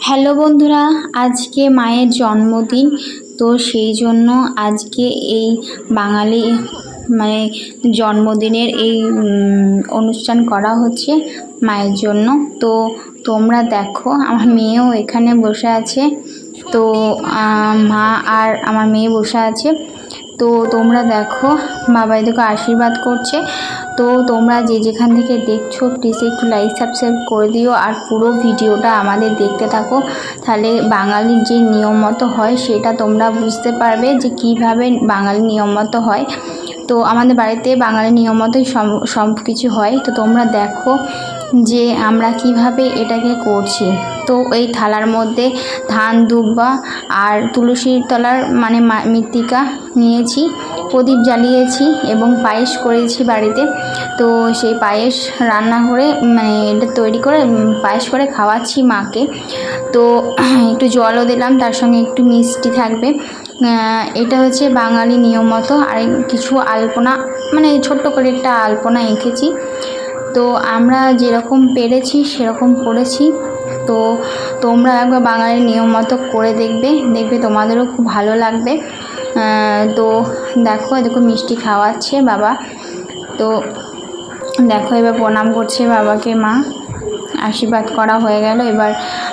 Hello বন্ধুরা, আজকে মায়ের জন্মদিন। তো সেই জন্য আজকে এই বাঙালি মানে জন্মদিনের এই অনুষ্ঠান করা হচ্ছে মায়ের জন্য। তো তোমরা দেখো, আমার মেয়েও এখানে বসে আছে। তো মা আর আমার মেয়ে বসে আছে। তো তোমরা দেখো, বাবা এদিকে আশীর্বাদ করছে। তো তোমরা যে যেখান থেকে দেখছো প্লিজ একটু লাইক সাবস্ক্রাইব করে দিও, আর পুরো ভিডিওটা আমাদের দেখতে থাকো। তাহলে বাঙালির যে নিয়ম মতো হয় সেটা তোমরা বুঝতে পারবে যে কীভাবে বাঙালি নিয়ম মতো হয়। তো আমাদের বাড়িতে বাঙালি নিয়ম মতোই সব কিছু হয়। তো তোমরা দেখো যে আমরা কিভাবে এটাকে করছি। তো এই থালার মধ্যে ধান দুব্বা আর তুলসীর তলার মানে মৃত্তিকা নিয়েছি, প্রদীপ জ্বালিয়েছি এবং পায়েস করেছি বাড়িতে। তো সেই পায়েস রান্না করে মানে এটা তৈরি করে পায়েস করে খাওয়াচ্ছি মাকে। তো একটু জলও দিলাম, তার সঙ্গে একটু মিষ্টি থাকবে। এটা হচ্ছে বাঙালি নিয়ম মতো। আর কিছু আলপনা মানে ছোট্ট করে একটা আলপনা এঁকেছি। তো আমরা যেরকম পেরেছি সেরকম করেছি। তো তোমরা একবার বাঙালির নিয়ম মতো করে দেখবে তোমাদেরও খুব ভালো লাগবে। তো দেখো মিষ্টি খাওয়াচ্ছে বাবা। তো দেখো এবার প্রণাম করছে বাবাকে মা, আশীর্বাদ করা হয়ে গেল। এবার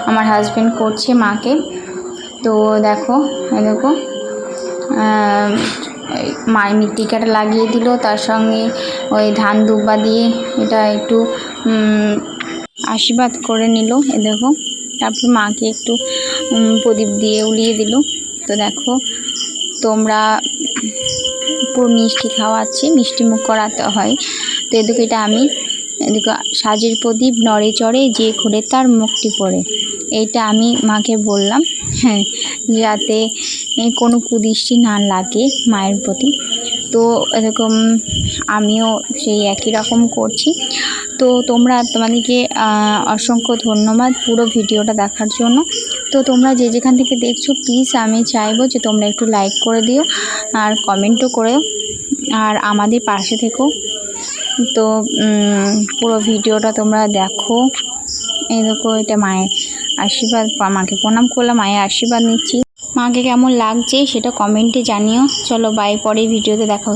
আমার হাজব্যান্ড করছে মাকে। তো দেখো মায়ের মৃত্তিকাটা লাগিয়ে দিল, তার সঙ্গে ওই ধান দুব্বা দিয়ে এটা একটু আশীর্বাদ করে নিল। দেখো, তারপর মাকে একটু প্রদীপ দিয়ে উলিয়ে দিল। তো দেখো তোমরা পুরো মিষ্টি খাওয়াচ্ছে, মিষ্টি মুখ করাতে হয়। তো এটা আমি সাজের প্রদীপ নড়ে চড়ে যে ঘুরে তার মুক্তি পড়ে, এইটা আমি মাকে বললাম, হ্যাঁ, যাতে কোনো কুদৃষ্টি না লাগে মায়ের প্রতি। তো এরকম আমিও সেই একই রকম করছি। তো তোমাদেরকে অসংখ্য ধন্যবাদ পুরো ভিডিওটা দেখার জন্য। তো তোমরা যে যেখান থেকে দেখছো প্লিজ আমি চাইবো যে তোমরা একটু লাইক করে দিও আর কমেন্টও করো, আর আমাদের পাশে থেকো। তো পুরো ভিডিওটা তোমরা দেখো। এটা মায়ের আশীর্বাদ, মাকে প্রণাম করলাম, মায়ের আশীর্বাদ নিচ্ছি। মাকে কেমন লাগছে সেটা কমেন্টে জানিও। চলো বাই, পরের ভিডিওতে দেখা হচ্ছে।